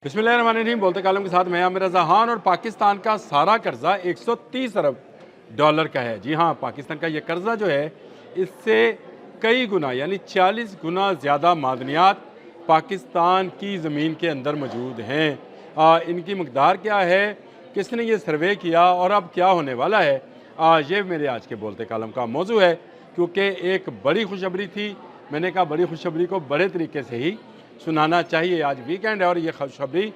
बिस्मिल्लाहिर्रहमानिर्रहीम। बोलते कालम के साथ मैं आमिर रज़ा खान। और पाकिस्तान का सारा कर्जा 130 अरब डॉलर का है। जी हाँ, पाकिस्तान का ये कर्जा जो है इससे कई गुना यानी 40 गुना ज़्यादा मादनियात पाकिस्तान की ज़मीन के अंदर मौजूद हैं। इनकी मकदार क्या है, किसने ये सर्वे किया और अब क्या होने वाला है, ये मेरे आज के बोलते कालम का मौजू है। क्योंकि एक बड़ी खुशखबरी थी, मैंने कहा बड़ी खुशखबरी को बड़े तरीके से ही सुनाना चाहिए। आज वीकेंड है और ये खुशखबरी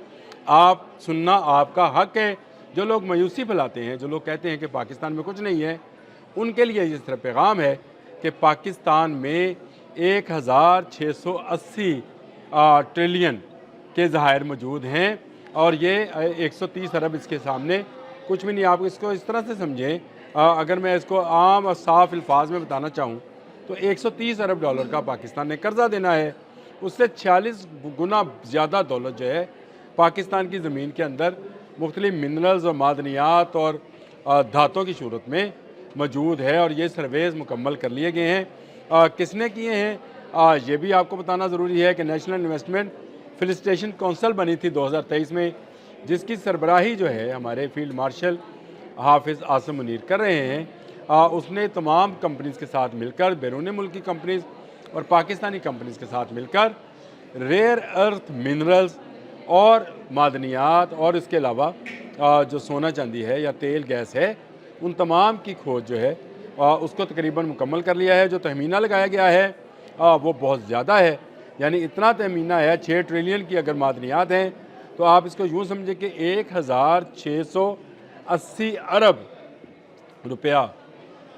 आप सुनना आपका हक है। जो लोग मायूसी फैलाते हैं, जो लोग कहते हैं कि पाकिस्तान में कुछ नहीं है, उनके लिए ये सिर्फ पैगाम है कि पाकिस्तान में 1680 ट्रिलियन के ज़खायर मौजूद हैं और ये 130 अरब इसके सामने कुछ भी नहीं। आप इसको इस तरह से समझें, अगर मैं इसको आम और साफ अल्फाज में बताना चाहूँ तो 130 अरब डॉलर का पाकिस्तान ने कर्जा देना है। उससे 46 गुना ज़्यादा दौलत जो है पाकिस्तान की ज़मीन के अंदर मुख्तलिफ मिनरल्स और मादनियात और धातों की सूरत में मौजूद है। और ये सर्वेज़ मुकम्मल कर लिए गए हैं। किसने किए हैं, ये भी आपको बताना ज़रूरी है कि नेशनल इन्वेस्टमेंट फैसिलिटेशन काउंसिल बनी थी 2023 में, जिसकी सरबराही जो है हमारे फील्ड मार्शल हाफिज़ आसिम मुनीर कर रहे हैं। उसने तमाम कंपनीज़ के साथ मिलकर, बैरून मुल्क की कंपनीज़ और पाकिस्तानी कंपनीज़ के साथ मिलकर रेयर अर्थ मिनरल्स और मादनियात और इसके अलावा जो सोना चांदी है या तेल गैस है, उन तमाम की खोज जो है उसको तकरीबन मुकम्मल कर लिया है। जो तहमीना लगाया गया है वो बहुत ज़्यादा है, यानी इतना तहमीना है 6 ट्रिलियन की अगर मादनियात हैं तो आप इसको यूँ समझें कि 1680 अरब रुपया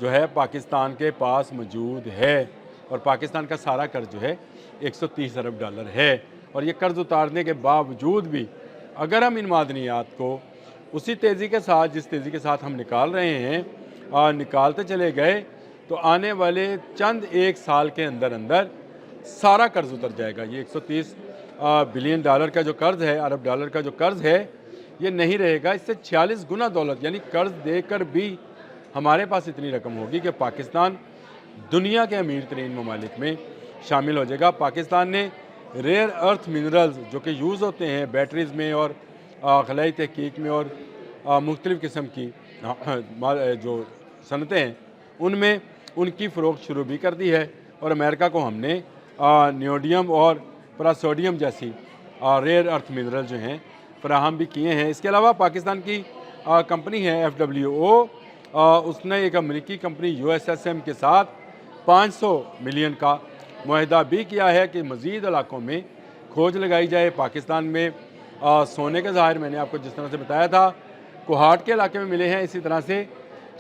जो है पाकिस्तान के पास मौजूद है। और पाकिस्तान का सारा कर्ज जो है 130 अरब डॉलर है। और ये कर्ज उतारने के बावजूद भी अगर हम इन मादनियात को उसी तेज़ी के साथ जिस तेज़ी के साथ हम निकाल रहे हैं निकालते चले गए तो आने वाले चंद एक साल के अंदर अंदर सारा कर्ज उतर जाएगा। ये 130 बिलियन डॉलर का जो कर्ज है, अरब डॉलर का जो कर्ज है, ये नहीं रहेगा। इससे 46 गुना दौलत यानी कर्ज देकर भी हमारे पास इतनी रकम होगी कि पाकिस्तान दुनिया के अमीर तरीन ममालिक में शामिल हो जाएगा। पाकिस्तान ने रेयर अर्थ मिनरल्स जो कि यूज़ होते हैं बैटरीज़ में और खलाई तहकीक में और मुख्तलिफ़ किस्म की जो सनतें हैं उनमें उनकी फ़रोख्त शुरू भी कर दी है। और अमेरिका को हमने नियोडियम और प्रासोडियम जैसी रेयर अर्थ मिनरल जो हैं फराहम भी किए हैं। इसके अलावा पाकिस्तान की कंपनी है FWO, उसने एक अमेरिकी कंपनी USSM के साथ 500 मिलियन का मुआहदा भी किया है कि मज़ीद इलाकों में खोज लगाई जाए। पाकिस्तान में सोने के ज़ाहिर मैंने आपको जिस तरह से बताया था कोहाट के इलाके में मिले हैं, इसी तरह से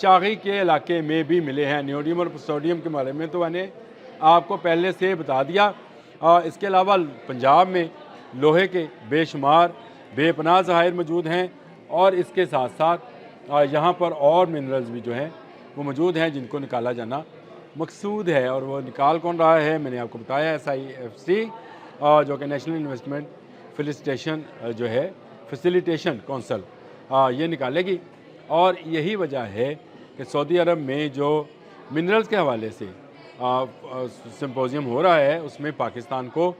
चागी के इलाके में भी मिले हैं। नियोडियम और सोडियम के बारे में तो मैंने आपको पहले से बता दिया। इसके अलावा पंजाब में लोहे के बेशुमार बेपनाह ज़ाहिर मौजूद हैं और इसके साथ साथ यहाँ पर और मिनरल्स भी जो हैं वो मौजूद हैं जिनको निकाला जाना मकसूद है। और वो निकाल कौन रहा है, मैंने आपको बताया SIFC जो कि नेशनल इन्वेस्टमेंट फैसिलिटेशन काउंसिल ये निकालेगी। और यही वजह है कि सऊदी अरब में जो मिनरल्स के हवाले से सिम्पोजियम हो रहा है उसमें पाकिस्तान को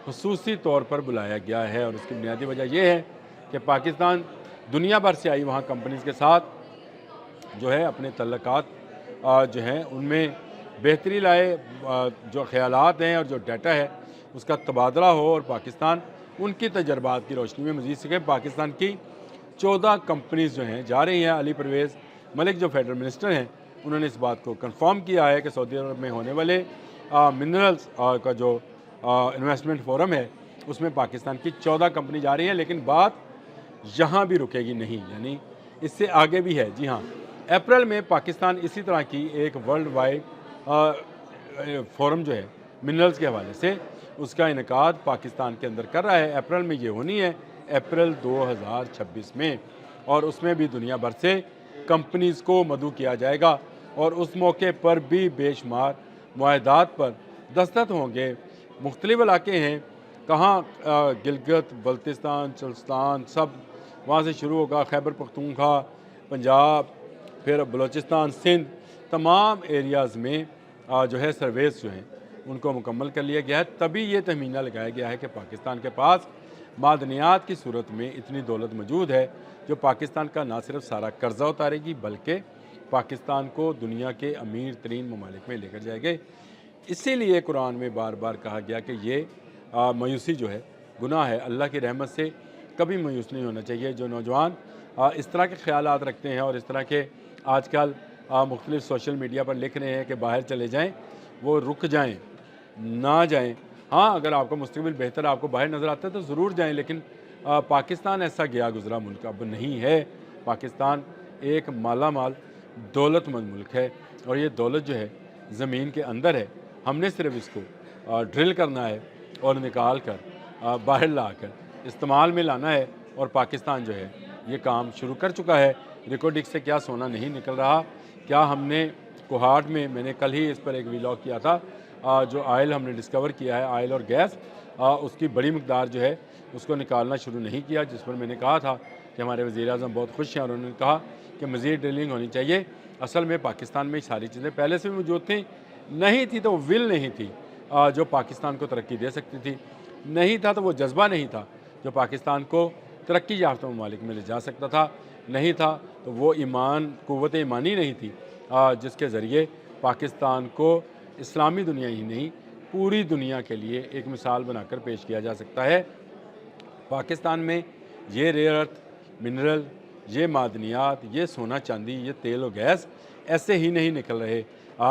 खुसूसी तौर पर बुलाया गया है। और उसकी बुनियादी वजह यह है कि पाकिस्तान दुनिया भर से आई वहाँ कंपनीज़ के साथ जो है अपने तल्लुकात जो हैं उनमें बेहतरी लाए, जो ख्यालात हैं और जो डाटा है उसका तबादला हो और पाकिस्तान उनकी तजर्बात की रोशनी में मज़ीद सीखे। पाकिस्तान की 14 कंपनीज़ जो हैं जा रही हैं। अली परवेज़ मलिक जो फेडरल मिनिस्टर हैं उन्होंने इस बात को कंफर्म किया है कि सऊदी अरब में होने वाले मिनरल्स का जो इन्वेस्टमेंट फोरम है उसमें पाकिस्तान की 14 कंपनी जा रही है। लेकिन बात यहाँ भी रुकेगी नहीं, यानी इससे आगे भी है। जी हाँ, अप्रैल में पाकिस्तान इसी तरह की एक वर्ल्ड वाइड फोरम जो है मिनरल्स के हवाले से उसका इनकाद पाकिस्तान के अंदर कर रहा है। अप्रैल में ये होनी है, अप्रैल 2026 में। और उसमें भी दुनिया भर से कंपनीज़ को मदऊ किया जाएगा और उस मौके पर भी बेशुमार मुआहदात पर दस्तखत होंगे। मुख्तलिफ इलाके हैं, कहाँ गिलगित बल्तिस्तान चल्स्तान सब वहाँ से शुरू होगा, खैबर पख्तूनख्वा, पंजाब, फिर बलूचिस्तान, सिंध, तमाम एरियाज़ में जो है सर्वेस जो हैं उनको मुकम्मल कर लिया गया है। तभी ये तहमीना लगाया गया है कि पाकिस्तान के पास معدنیات کی صورت میں اتنی دولت موجود ہے جو پاکستان کا نہ صرف سارا قرضہ اتارے گی بلکہ پاکستان کو دنیا کے امیر ترین ممالک میں لے کر جائے گے۔ اسی لیے قرآن میں بار بار کہا گیا کہ یہ مایوسی جو ہے گناہ ہے، اللہ کی رحمت سے کبھی مایوس نہیں ہونا چاہیے۔ جو نوجوان اس طرح کے خیالات رکھتے ہیں اور اس طرح کے آج کل مختلف سوشل میڈیا پر لکھ رہے ہیں کہ باہر چلے جائیں، وہ رک جائیں، نہ جائیں۔ ہاں، اگر آپ کا مستقبل بہتر آپ کو باہر نظر آتا ہے تو ضرور جائیں، لیکن پاکستان ایسا گیا گزرا ملک اب نہیں ہے۔ پاکستان ایک مالا مال دولت مند ملک ہے اور یہ دولت جو ہے زمین کے اندر ہے، ہم نے صرف اس کو ڈرل کرنا ہے اور نکال کر باہر لا کر استعمال میں لانا ہے، اور پاکستان جو ہے یہ کام شروع کر چکا ہے۔ ریکارڈک سے کیا سونا نہیں نکل رہا، کیا ہم نے کوہاٹ میں نے کل ہی اس پر ایک ویلاگ کیا تھا، جو آئل ہم نے ڈسکور کیا ہے، آئل اور گیس، اس کی بڑی مقدار جو ہے اس کو نکالنا شروع نہیں کیا، جس پر میں نے کہا تھا کہ ہمارے وزیر اعظم بہت خوش ہیں اور انہوں نے کہا کہ مزید ڈرلنگ ہونی چاہیے۔ اصل میں پاکستان میں ساری چیزیں پہلے سے بھی موجود تھیں، نہیں تھی تو وہ ول نہیں تھی جو پاکستان کو ترقی دے سکتی تھی، نہیں تھا تو وہ جذبہ نہیں تھا جو پاکستان کو ترقی یافتہ ممالک میں لے جا سکتا تھا، نہیں تھا تو وہ قوت ایمانی نہیں تھی جس کے ذریعے پاکستان کو اسلامی دنیا ہی نہیں پوری دنیا کے لیے ایک مثال بنا کر پیش کیا جا سکتا ہے۔ پاکستان میں یہ ریئر ارتھ منرل، یہ معدنیات، یہ سونا چاندی، یہ تیل و گیس ایسے ہی نہیں نکل رہے،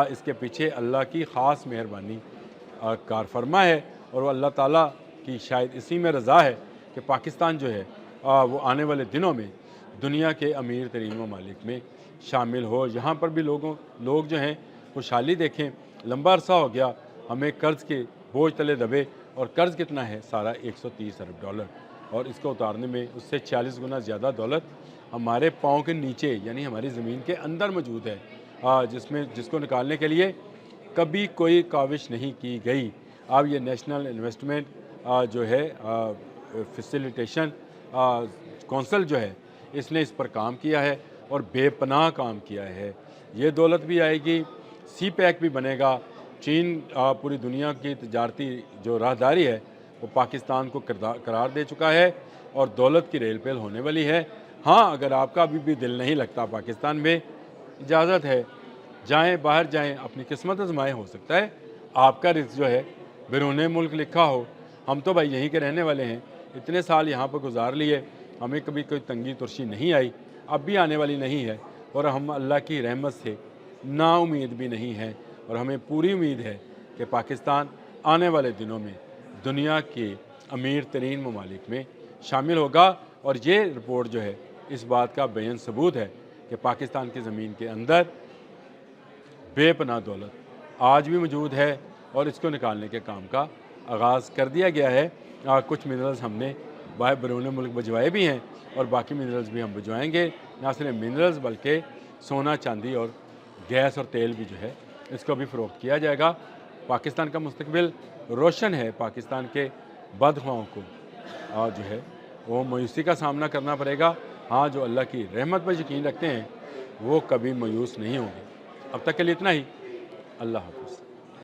اس کے پیچھے اللہ کی خاص مہربانی کار فرما ہے، اور وہ اللہ تعالیٰ کی شاید اسی میں رضا ہے کہ پاکستان جو ہے وہ آنے والے دنوں میں دنیا کے امیر ترین ممالک میں شامل ہو۔ یہاں پر بھی لوگ جو ہیں خوشحالی دیکھیں، لمبا عرصہ ہو گیا ہمیں قرض کے بوجھ تلے دبے، اور قرض کتنا ہے؟ سارا 130 ارب ڈالر، اور اس کو اتارنے میں اس سے 40 گنا زیادہ دولت ہمارے پاؤں کے نیچے یعنی ہماری زمین کے اندر موجود ہے، جس کو نکالنے کے لیے کبھی کوئی کاوش نہیں کی گئی۔ اب یہ نیشنل انویسٹمنٹ جو ہے فیسیلیٹیشن کونسل جو ہے اس نے اس پر کام کیا ہے اور بے پناہ کام کیا ہے۔ یہ دولت بھی آئے گی، سی پیک بھی بنے گا، چین پوری دنیا کی تجارتی جو راہداری ہے وہ پاکستان کو قرار دے چکا ہے، اور دولت کی ریل پیل ہونے والی ہے۔ ہاں، اگر آپ کا ابھی بھی دل نہیں لگتا پاکستان میں، اجازت ہے، جائیں، باہر جائیں، اپنی قسمت آزمائیں، ہو سکتا ہے آپ کا رزق جو ہے بیرون ملک لکھا ہو۔ ہم تو بھائی یہیں کے رہنے والے ہیں، اتنے سال یہاں پر گزار لیے، ہمیں کبھی کوئی تنگی ترشی نہیں آئی، اب بھی آنے والی نہیں ہے، اور ہم اللہ کی رحمت سے نا امید بھی نہیں ہیں، اور ہمیں پوری امید ہے کہ پاکستان آنے والے دنوں میں دنیا کے امیر ترین ممالک میں شامل ہوگا۔ اور یہ رپورٹ جو ہے اس بات کا بیان ثبوت ہے کہ پاکستان کی زمین کے اندر بے پناہ دولت آج بھی موجود ہے، اور اس کو نکالنے کے کام کا آغاز کر دیا گیا ہے۔ کچھ منرلز ہم نے باہر بیرون ملک بھجوائے بھی ہیں، اور باقی منرلز بھی ہم بھجوائیں گے، نہ صرف منرلز بلکہ سونا چاندی اور گیس اور تیل بھی جو ہے اس کو بھی فروخت کیا جائے گا۔ پاکستان کا مستقبل روشن ہے، پاکستان کے بدخواہوں کو جو ہے وہ مایوسی کا سامنا کرنا پڑے گا۔ ہاں، جو اللہ کی رحمت پر یقین رکھتے ہیں وہ کبھی مایوس نہیں ہوں گے۔ اب تک کے لیے اتنا ہی، اللہ حافظ۔